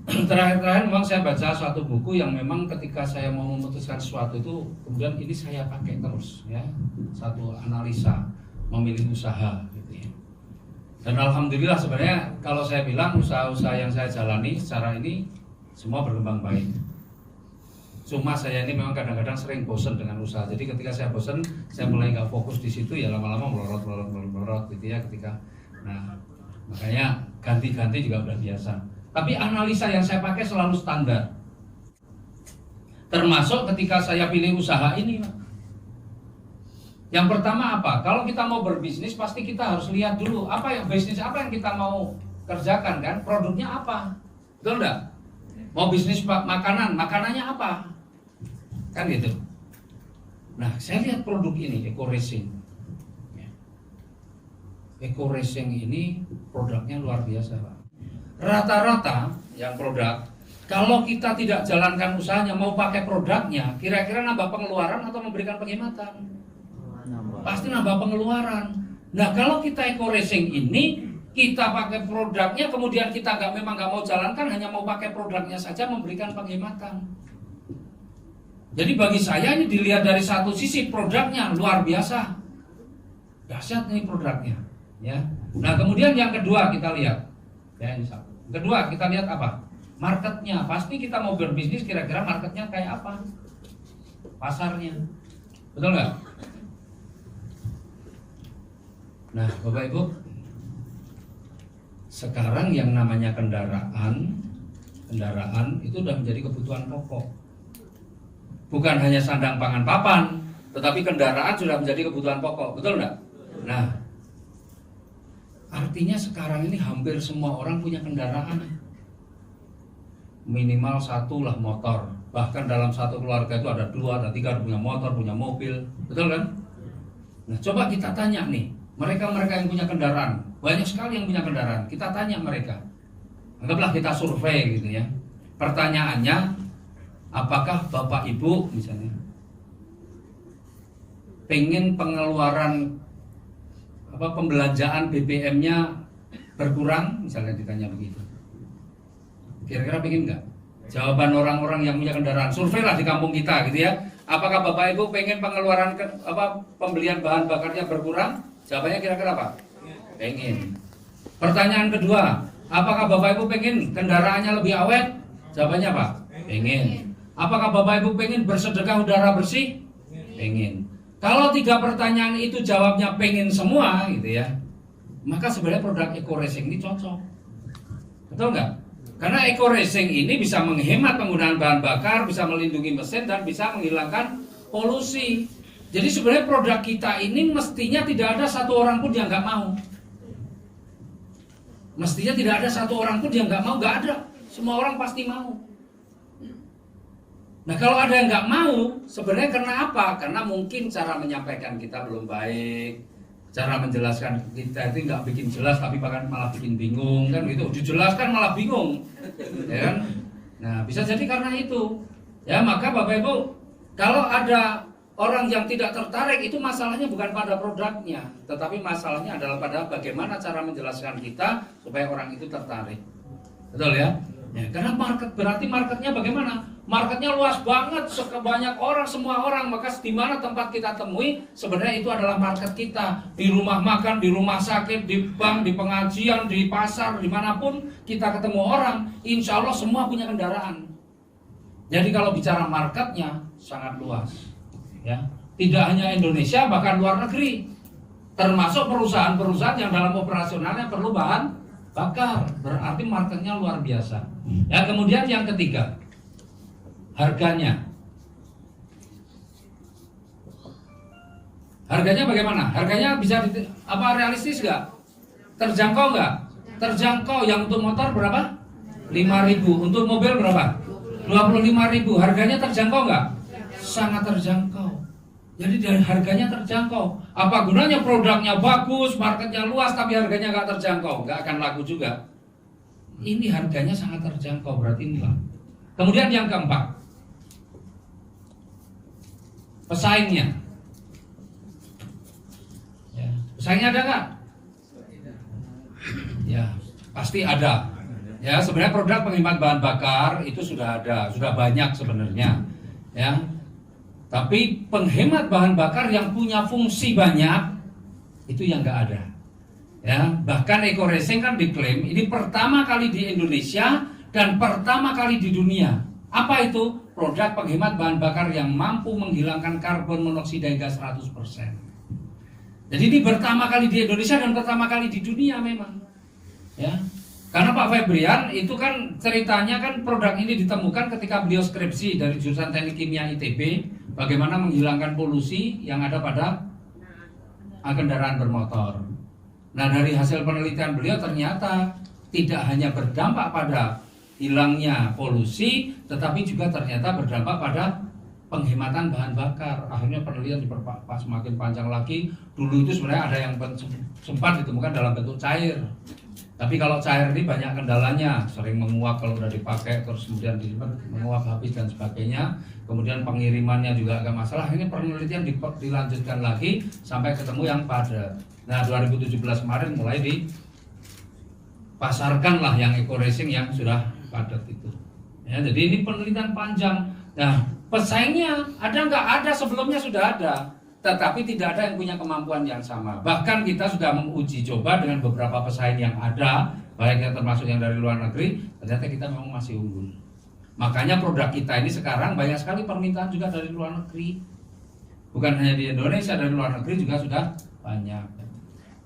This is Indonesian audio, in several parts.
terakhir memang saya baca suatu buku yang memang ketika saya mau memutuskan sesuatu itu kemudian ini saya pakai terus ya, satu analisa memilih usaha gitu ya. Dan alhamdulillah sebenarnya kalau saya bilang usaha-usaha yang saya jalani secara ini semua berkembang baik. Cuma saya ini memang kadang-kadang sering bosan dengan usaha. Jadi ketika saya bosan, saya mulai nggak fokus di situ ya lama-lama melorot gitu ya ketika. Nah makanya ganti-ganti juga udah biasa. Tapi analisa yang saya pakai selalu standar. Termasuk ketika saya pilih usaha ini. Yang pertama apa? Kalau kita mau berbisnis pasti kita harus lihat dulu bisnis apa yang kita mau kerjakan kan? Produknya apa? Betul enggak? Mau bisnis makanan, makanannya apa? Kan gitu. Nah, saya lihat produk ini Eco Racing. Eco Racing ini produknya luar biasa, Pak. Rata-rata yang produk, kalau kita tidak jalankan usahanya, mau pakai produknya, kira-kira nambah pengeluaran atau memberikan penghematan? Pasti nambah pengeluaran. Nah kalau kita Eco Racing ini, kita pakai produknya, kemudian kita memang nggak mau jalankan, hanya mau pakai produknya saja, memberikan penghematan. Jadi bagi saya ini dilihat dari satu sisi produknya luar biasa, dahsyat nih produknya. Ya. Nah kemudian yang kedua kita lihat, ya ini satu. Kedua kita lihat apa? Marketnya. Pasti kita mau berbisnis, kira-kira marketnya kayak apa? Pasarnya, betul nggak? Nah Bapak Ibu, sekarang yang namanya kendaraan itu sudah menjadi kebutuhan pokok. Bukan hanya sandang pangan papan, tetapi kendaraan sudah menjadi kebutuhan pokok, betul nggak? Nah, artinya sekarang ini hampir semua orang punya kendaraan. Minimal satu lah motor. Bahkan dalam satu keluarga itu ada 2, ada 3 punya motor, punya mobil, betul kan? Nah coba kita tanya nih, mereka yang punya kendaraan, banyak sekali yang punya kendaraan. Kita tanya mereka, anggaplah kita survei gitu ya. Pertanyaannya, apakah Bapak Ibu misalnya pengen pengeluaran pembelanjaan BBM-nya berkurang, misalnya ditanya begitu. Kira-kira pengen nggak? Jawaban orang-orang yang punya kendaraan, survei lah di kampung kita gitu ya. Apakah Bapak Ibu pengen pengeluaran pembelian bahan bakarnya berkurang? Jawabannya kira-kira apa? Pengen. Pertanyaan kedua, apakah Bapak Ibu pengen kendaraannya lebih awet? Jawabannya apa? Pengen. Apakah Bapak Ibu pengen bersedekah udara bersih? Pengen. Kalau 3 pertanyaan itu jawabnya pengen semua gitu ya, maka sebenarnya produk Eco Racing ini cocok. Betul nggak? Karena Eco Racing ini bisa menghemat penggunaan bahan bakar, bisa melindungi mesin, dan bisa menghilangkan polusi. Jadi sebenarnya produk kita ini mestinya tidak ada satu orang pun yang nggak mau. Mestinya tidak ada satu orang pun yang nggak mau, nggak ada. Semua orang pasti mau. Nah kalau ada yang nggak mau, sebenarnya karena apa? Karena mungkin cara menyampaikan kita belum baik, cara menjelaskan kita itu nggak bikin jelas, tapi bahkan malah bikin bingung kan gitu. Dijelaskan malah bingung, ya kan? Nah bisa jadi karena itu. Ya maka Bapak Ibu, kalau ada orang yang tidak tertarik, itu masalahnya bukan pada produknya, tetapi masalahnya adalah pada bagaimana cara menjelaskan kita supaya orang itu tertarik. Betul ya? Ya karena berarti marketnya bagaimana? Marketnya luas banget, sebanyak orang, semua orang. Maka di mana tempat kita temui, sebenarnya itu adalah market kita. Di rumah makan, di rumah sakit, di bank, di pengajian, di pasar, dimanapun kita ketemu orang, insya Allah semua punya kendaraan. Jadi kalau bicara marketnya sangat luas. Ya, tidak hanya Indonesia, bahkan luar negeri, termasuk perusahaan-perusahaan yang dalam operasionalnya perlu bahan bakar, berarti marketnya luar biasa. Ya, kemudian yang ketiga, harganya. Harganya bagaimana? Harganya bisa realistis nggak? Terjangkau nggak? Terjangkau. Yang untuk motor berapa? 5.000. Untuk mobil berapa? 25.000. Harganya terjangkau nggak? Sangat terjangkau. Jadi dari harganya terjangkau. Apa gunanya produknya bagus, marketnya luas, tapi harganya nggak terjangkau? Nggak akan laku juga. Ini harganya sangat terjangkau, berarti inilah. Kemudian yang keempat, pesaingnya. Pesaingnya ada nggak? Ya, pasti ada. Ya, sebenarnya produk penghemat bahan bakar itu sudah ada, sudah banyak sebenarnya. Ya. Tapi penghemat bahan bakar yang punya fungsi banyak itu yang nggak ada. Ya, bahkan Eco Racing kan diklaim ini pertama kali di Indonesia dan pertama kali di dunia. Apa itu? Produk penghemat bahan bakar yang mampu menghilangkan karbon monoksida hingga 100%. Jadi ini pertama kali di Indonesia dan pertama kali di dunia memang. Ya. Karena Pak Febrian itu kan ceritanya kan produk ini ditemukan ketika beliau skripsi dari jurusan Teknik Kimia ITB, bagaimana menghilangkan polusi yang ada pada kendaraan bermotor. Nah, dari hasil penelitian beliau ternyata tidak hanya berdampak pada hilangnya polusi, tetapi juga ternyata berdampak pada penghematan bahan bakar. Akhirnya penelitian diperpak semakin panjang lagi. Dulu itu sebenarnya ada yang sempat ditemukan dalam bentuk cair. Tapi kalau cair ini banyak kendalanya, sering menguap kalau udah dipakai, terus kemudian menguap habis dan sebagainya. Kemudian pengirimannya juga agak masalah. Ini penelitian dilanjutkan lagi sampai ketemu yang padat. Nah, 2017 kemarin mulai dipasarkan lah yang Eco Racing yang sudah padat itu. Ya, jadi ini penelitian panjang. Nah, pesaingnya ada nggak? Ada, sebelumnya sudah ada. Tetapi tidak ada yang punya kemampuan yang sama. Bahkan kita sudah menguji coba dengan beberapa pesaing yang ada, baik yang termasuk yang dari luar negeri, ternyata kita memang masih unggul. Makanya produk kita ini sekarang banyak sekali permintaan juga dari luar negeri. Bukan hanya di Indonesia, dari luar negeri juga sudah banyak.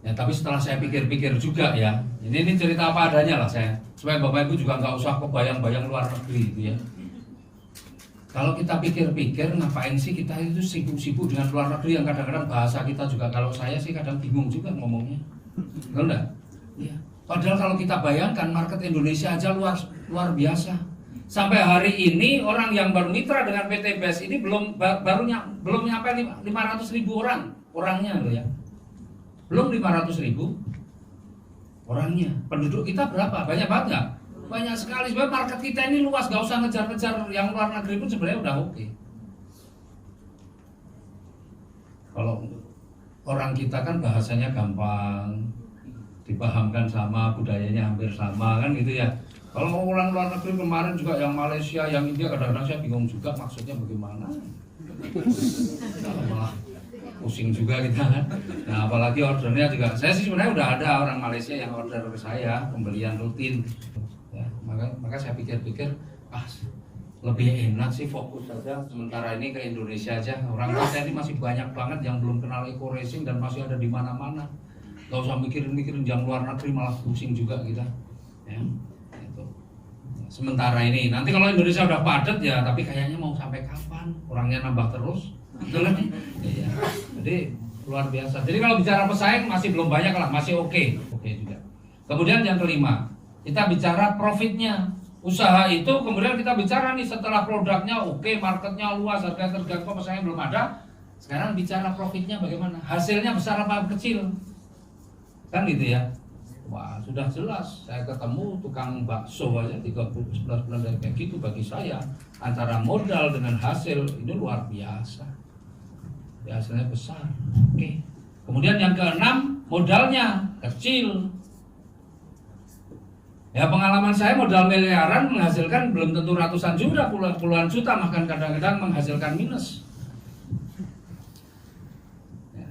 Ya, tapi setelah saya pikir-pikir juga ya, ini cerita apa adanya lah saya, supaya Bapak Ibu juga nggak usah kebayang-bayang luar negeri gitu ya. Kalau kita pikir-pikir, ngapain sih kita itu sibuk-sibuk dengan luar negeri yang kadang-kadang bahasa kita juga, kalau saya sih kadang bingung juga ngomongnya. Betul enggak? Ya. Padahal kalau kita bayangkan market Indonesia aja luar biasa. Sampai hari ini orang yang bermitra dengan PT BES ini belum nyampe 500.000 orangnya loh ya. Belum 500.000 orangnya. Penduduk kita berapa? Banyak banget nggak? Banyak sekali. Sebenarnya market kita ini luas, gak usah ngejar-ngejar yang luar negeri pun sebenarnya udah oke. Kalau orang kita kan bahasanya gampang, dipahamkan sama, budayanya hampir sama kan gitu ya. Kalau orang luar negeri kemarin juga yang Malaysia, yang India, kadang-kadang saya bingung juga maksudnya bagaimana. Malah pusing juga kita kan. Nah, apalagi ordernya juga. Saya sih sebenarnya udah ada orang Malaysia yang order ke saya pembelian rutin. Ya, maka saya pikir-pikir lebih enak sih fokus saja sementara ini ke Indonesia aja. Orang kita ini masih banyak banget yang belum kenal Eco Racing dan masih ada di mana-mana. Gak usah mikirin yang luar negeri, malah pusing juga kita. Ya, gitu. Sementara ini, nanti kalau Indonesia udah padat ya, tapi kayaknya mau sampai kapan? Orangnya nambah terus, betul kan? Ya, jadi luar biasa. Jadi kalau bicara pesaing masih belum banyak lah, masih oke juga. Kemudian yang kelima, kita bicara profitnya. Usaha itu kemudian kita bicara nih setelah produknya oke, marketnya luas, harga terjangkau, pesaing belum ada. Sekarang bicara profitnya bagaimana? Hasilnya besar apa kecil? Kan gitu ya. Wah, sudah jelas. Saya ketemu tukang bakso aja 11 bulan dari kayak gitu, bagi saya antara modal dengan hasil ini luar biasa. Ya, hasilnya besar. Oke. Kemudian yang keenam, modalnya kecil. Ya, pengalaman saya modal miliaran menghasilkan belum tentu ratusan juta, puluhan juta, bahkan kadang-kadang menghasilkan minus. Ya,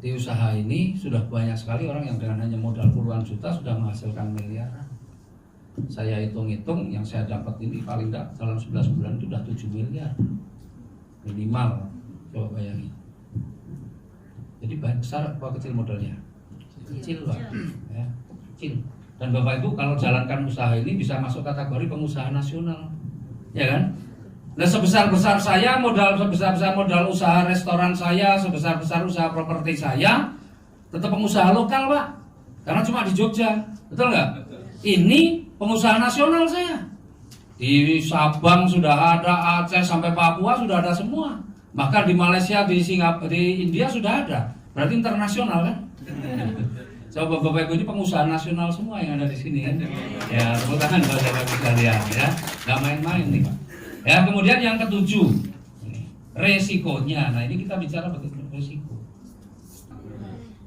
di usaha ini sudah banyak sekali orang yang dengan hanya modal puluhan juta sudah menghasilkan miliaran. Saya hitung-hitung yang saya dapat ini paling tidak dalam 11 bulan itu sudah 7 miliar minimal. Coba bayangin. Jadi besar apa kecil modalnya? Kecil Pak. Ya, kecil. Dan Bapak Ibu kalau jalankan usaha ini bisa masuk kategori pengusaha nasional, ya kan? Nah, sebesar-besar saya modal, sebesar-besar modal usaha restoran saya, sebesar-besar usaha properti saya, tetap pengusaha lokal Pak, karena cuma di Jogja, betul nggak? Ini pengusaha nasional saya. Di Sabang sudah ada, Aceh sampai Papua sudah ada semua. Bahkan di Malaysia, di Singapura, di India sudah ada. Berarti internasional kan? Coba Bapak Ibu ini pengusaha nasional semua yang ada di sini kan. Ya, tepuk tangan buat Bapak Ibu sekalian ya. Gak main-main nih Pak. Ya, kemudian yang ketujuh, resikonya. Nah, ini kita bicara bagaimana resiko.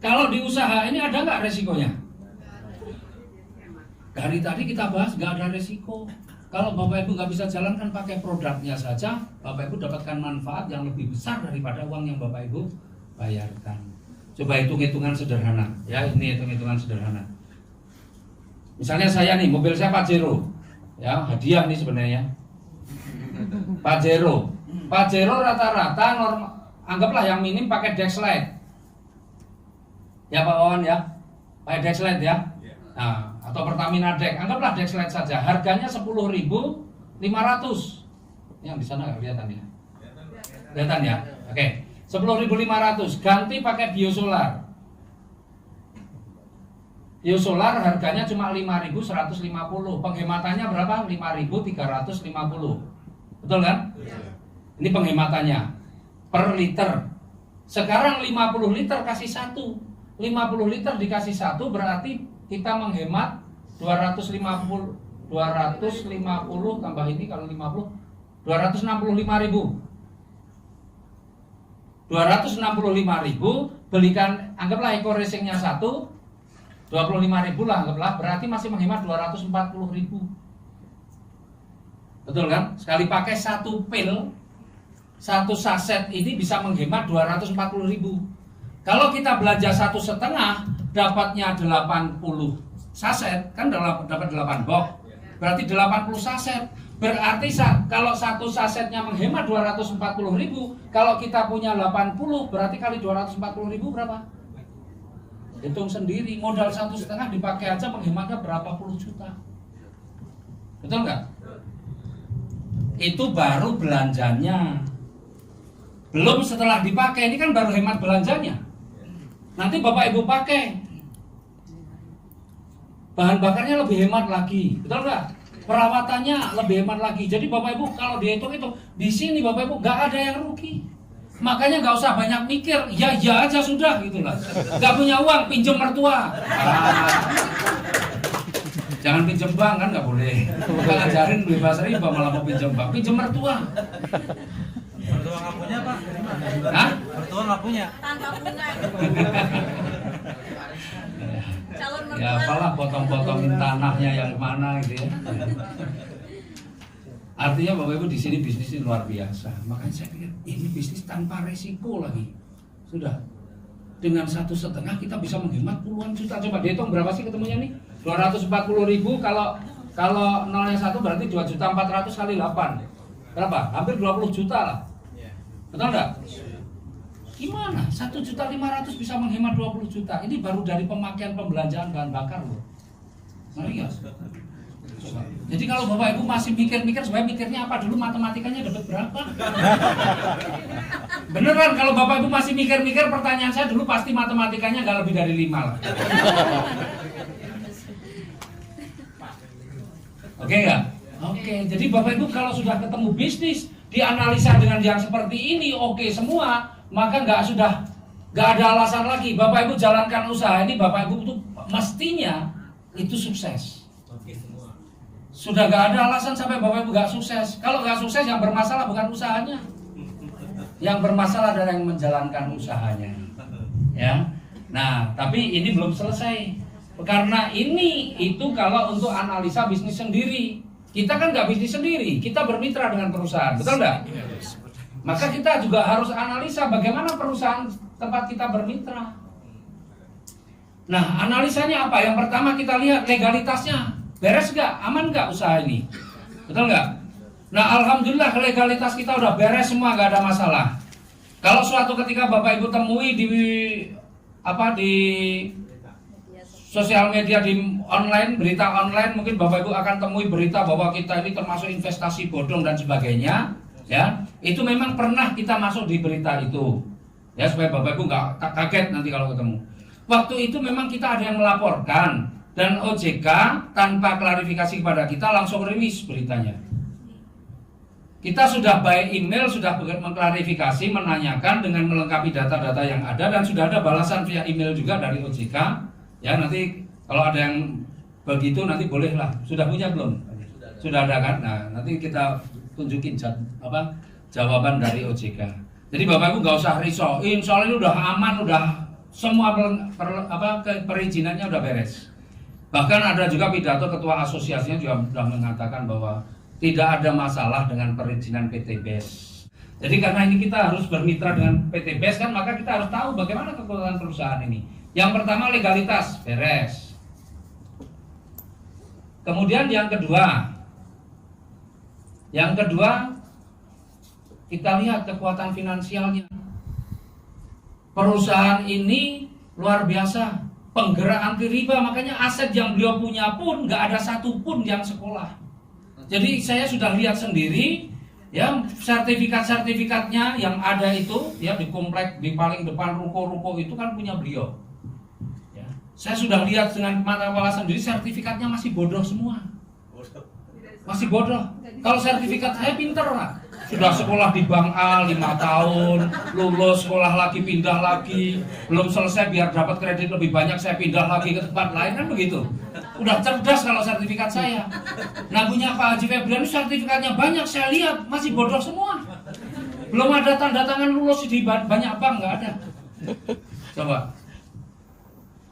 Kalau di usaha ini ada nggak resikonya? Dari tadi kita bahas nggak ada resiko. Kalau Bapak Ibu nggak bisa jalankan pakai produknya saja, Bapak Ibu dapatkan manfaat yang lebih besar daripada uang yang Bapak Ibu bayarkan. Coba hitung-hitungan sederhana, ya ini hitung-hitungan sederhana. Misalnya saya nih, mobil saya Pajero, ya hadiah nih sebenarnya. Pajero rata-rata anggaplah yang minim pakai Dexlite. Ya Pak Wawan ya, pakai Dexlite ya. Nah, atau Pertamina Dex, anggaplah Dexlite saja, harganya 10.500. Yang di sana nggak kelihatan ya? Kelihatan ya? Oke, 10.500 ganti pakai biosolar. Biosolar harganya cuma 5.150, penghematannya berapa? 5.350. Betul kan? Ini penghematannya per liter. Sekarang 50 liter kasih 1. 50 liter dikasih 1 berarti kita menghemat 250 tambah ini kalau 50 265.000. 265.000 belikan, anggaplah Eco Racingnya 1 25.000 lah anggaplah, berarti masih menghemat 240.000. Betul kan? Sekali pakai 1 pil, 1 saset ini bisa menghemat 240.000. Kalau kita belanja 1,5 dapatnya 80 saset, kan dapat 8 box. Berarti 80 saset. Berarti kalau 1 sasetnya menghemat 240.000, kalau kita punya 80 berarti kali 240.000 berapa? Hitung sendiri, modal 1,5 dipakai aja menghematnya berapa puluh juta. Betul nggak? Itu baru belanjanya. Belum setelah dipakai, ini kan baru hemat belanjanya. Nanti Bapak Ibu pakai, bahan bakarnya lebih hemat lagi, betul nggak? Perawatannya lebih hemat lagi. Jadi Bapak Ibu kalau dihitung itu, di sini Bapak Ibu nggak ada yang rugi. Makanya nggak usah banyak mikir, ya aja sudah gitulah. Nggak punya uang, pinjam mertua. Jangan pinjam bank kan nggak boleh. Kita ngajarin bebas riba malah mau pinjam bank, pinjam mertua. Mertua nggak punya Pak? Hah? Mertua nggak punya. Tanpa bunga. Calon mertua. Ya apalah potong-potongin tanahnya yang mana gitu ya. Artinya Bapak Ibu di sini bisnis ini luar biasa. Makanya saya pikir ini bisnis tanpa resiko lagi. Sudah. Dengan 1,5 kita bisa menghemat puluhan juta. Coba dihitung berapa sih ketemunya nih? 240.000 kalau nolnya 1 berarti 2.400 kali 8. Berapa? Hampir 20 juta lah. Betul enggak? Gimana? 1.500.000 bisa menghemat 20 juta. Ini baru dari pemakaian pembelanjaan bahan bakar loh. Ngeri ya? Jadi kalau Bapak Ibu masih mikir-mikir, sebenarnya mikirnya apa dulu, matematikanya dapat berapa? Beneran kalau Bapak Ibu masih mikir-mikir, pertanyaan saya dulu pasti matematikanya nggak lebih dari 5 lah. Oke nggak? Oke, jadi Bapak Ibu kalau sudah ketemu bisnis, dianalisa dengan yang seperti ini, oke semua, maka nggak ada alasan lagi. Bapak Ibu jalankan usaha ini, Bapak Ibu itu mestinya itu sukses. Sudah gak ada alasan sampai Bapak Ibu gak sukses. Kalau gak sukses yang bermasalah bukan usahanya, yang bermasalah adalah yang menjalankan usahanya. Ya. Nah, tapi ini belum selesai. Karena itu kalau untuk analisa bisnis sendiri. Kita kan gak bisnis sendiri, kita bermitra dengan perusahaan, betul nggak? Maka kita juga harus analisa bagaimana perusahaan tempat kita bermitra. Nah, analisanya apa? Yang pertama kita lihat legalitasnya. Beres nggak? Aman nggak usaha ini? Betul nggak? Nah, alhamdulillah legalitas kita udah beres semua, nggak ada masalah. Kalau suatu ketika Bapak Ibu temui di sosial media, di online, berita online, mungkin Bapak Ibu akan temui berita bahwa kita ini termasuk investasi bodong dan sebagainya. Ya, itu memang pernah kita masuk di berita itu. Ya, supaya Bapak Ibu nggak kaget nanti kalau ketemu. Waktu itu memang kita ada yang melaporkan. Dan OJK tanpa klarifikasi kepada kita langsung rilis beritanya. Kita sudah by email, sudah mengklarifikasi, menanyakan dengan melengkapi data-data yang ada, dan sudah ada balasan via email juga dari OJK. Ya, nanti kalau ada yang begitu nanti bolehlah. Sudah punya belum? Sudah ada kan? Nah, nanti kita tunjukin jawaban dari OJK. Jadi Bapak Ibu nggak usah risau. Insya Allah ini udah aman, udah semua perizinannya udah beres. Bahkan ada juga pidato ketua asosiasinya juga sudah mengatakan bahwa tidak ada masalah dengan perizinan PT BES. Jadi karena ini kita harus bermitra dengan PT BES kan, maka kita harus tahu bagaimana kekuatan perusahaan ini. Yang pertama legalitas, beres. Kemudian yang kedua kita lihat kekuatan finansialnya. Perusahaan ini luar biasa, penggerak anti riba, makanya aset yang beliau punya pun nggak ada satupun yang sekolah. Jadi saya sudah lihat sendiri, ya sertifikatnya yang ada itu, ya di komplek di paling depan ruko-ruko itu kan punya beliau. Ya, saya sudah lihat dengan mata kepala sendiri, sertifikatnya masih bodoh semua, masih bodoh. Kalau sertifikat saya pinter lah. Sudah sekolah di Bank A 5 tahun, lulus sekolah lagi, pindah lagi, belum selesai biar dapat kredit lebih banyak saya pindah lagi ke tempat lain, kan begitu. Udah cerdas kalau sertifikat saya. Nah punya Pak Haji Febrian sertifikatnya banyak, saya lihat masih bodoh semua. Belum ada tanda tangan lulus di banyak bank, nggak ada. Coba.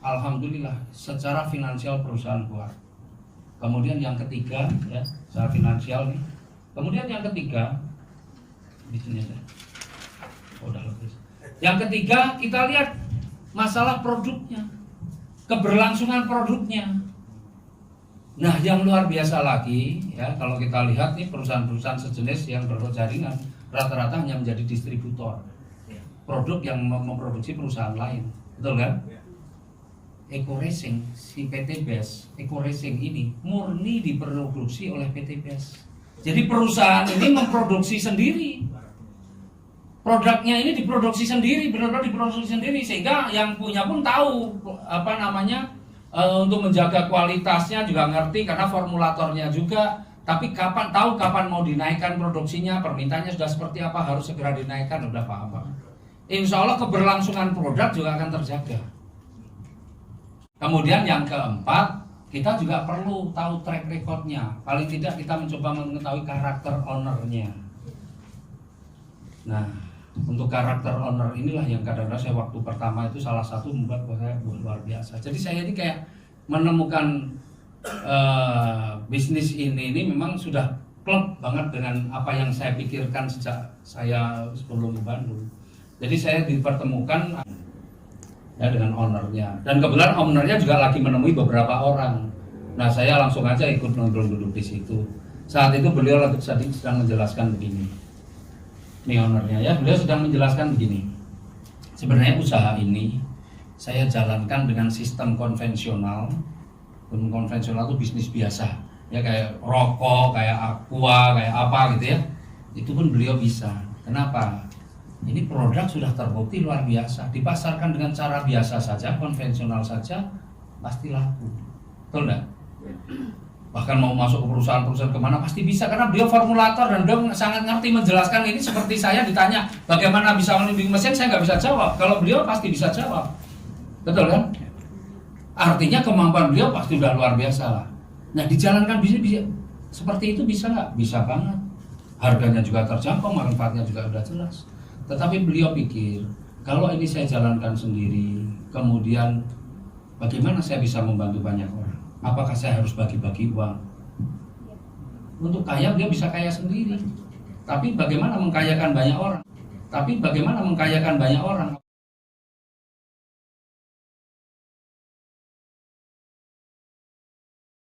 Alhamdulillah secara finansial perusahaan kuat. Kemudian yang ketiga, ya secara finansial nih. Kemudian yang ketiga di sini aja. Oh, udah lebih. Yang ketiga kita lihat masalah produknya, keberlangsungan produknya. Nah yang luar biasa lagi ya, kalau kita lihat nih perusahaan-perusahaan sejenis yang berjaringan rata-rata hanya menjadi distributor produk yang memproduksi perusahaan lain, betul kan? Eco Racing, si PT BES, Eco Racing ini murni diproduksi oleh PT BES. Jadi perusahaan ini memproduksi sendiri, produknya ini diproduksi sendiri, benar-benar diproduksi sendiri, sehingga yang punya pun tahu apa namanya untuk menjaga kualitasnya juga ngerti karena formulatornya juga. Tapi kapan mau dinaikkan produksinya, permintaannya sudah seperti apa, harus segera dinaikkan, udah paham Pak. Insya Allah keberlangsungan produk juga akan terjaga. Kemudian yang keempat, kita juga perlu tahu track recordnya. Paling tidak kita mencoba mengetahui karakter ownernya. Nah, untuk karakter owner inilah yang kadang-kadang saya waktu pertama itu salah satu membuat saya luar biasa. Jadi saya ini kayak menemukan bisnis ini memang sudah klop banget dengan apa yang saya pikirkan sejak saya sebelum ke Bandung. Jadi saya dipertemukan ya dengan ownernya. Dan kebetulan ownernya juga lagi menemui beberapa orang. Nah saya langsung aja ikut duduk di situ. Saat itu beliau sedang menjelaskan begini. Ini ownernya ya, beliau sedang menjelaskan begini. Sebenarnya usaha ini saya jalankan dengan sistem konvensional. Konvensional itu bisnis biasa. Ya kayak rokok, kayak aqua, kayak apa gitu ya. Itu pun beliau bisa. Kenapa? Ini produk sudah terbukti luar biasa. Dipasarkan dengan cara biasa saja, konvensional saja, pasti laku. Betul enggak? Bahkan mau masuk ke perusahaan-perusahaan kemana pasti bisa, karena beliau formulator dan beliau sangat ngerti menjelaskan. Ini seperti saya ditanya bagaimana bisa membimbing mesin, saya nggak bisa jawab. Kalau beliau pasti bisa jawab. Betul kan? Artinya kemampuan beliau pasti udah luar biasa lah. Nah dijalankan bisnis seperti itu bisa nggak? Bisa banget. Harganya juga terjangkau, manfaatnya juga udah jelas. Tetapi beliau pikir, kalau ini saya jalankan sendiri, kemudian bagaimana saya bisa membantu banyak orang? Apakah saya harus bagi-bagi uang? Untuk kaya dia bisa kaya sendiri. Tapi bagaimana mengkayakan banyak orang?